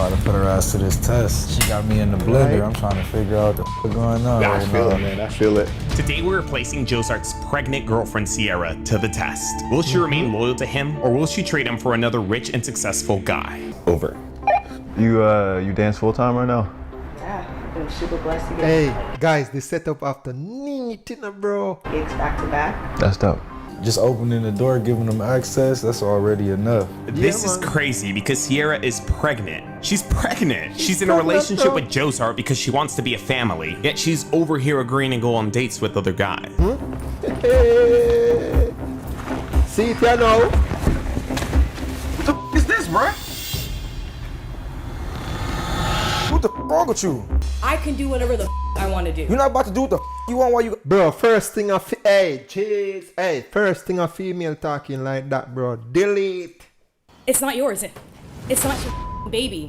about to put her ass to this test. She got me in the blender. I'm trying to figure out what the going on I feel it, man. I feel it. Today we're placing Jozart's pregnant girlfriend Sierra to the test. Will she remain loyal to him, or will she trade him for another rich and successful guy? Over. You dance full time right now? Yeah, I'm super blessed to get Hey, guys, the setup after neat, bro. gigs back to back. That's dope. Just opening the door, giving them access, that's already enough. This is crazy because Sierra is pregnant. She's pregnant. She's in a relationship with Jozart because she wants to be a family, yet she's over here agreeing to go on dates with other guys. See it here now. What the f is this, bro? What the f wrong with you? I can do whatever the I want to do. You're not about to do what the f you want while you... Bro, first thing hey, jeez. Hey, first thing a female talking like that, bro. Delete. It's not yours. It's not your baby.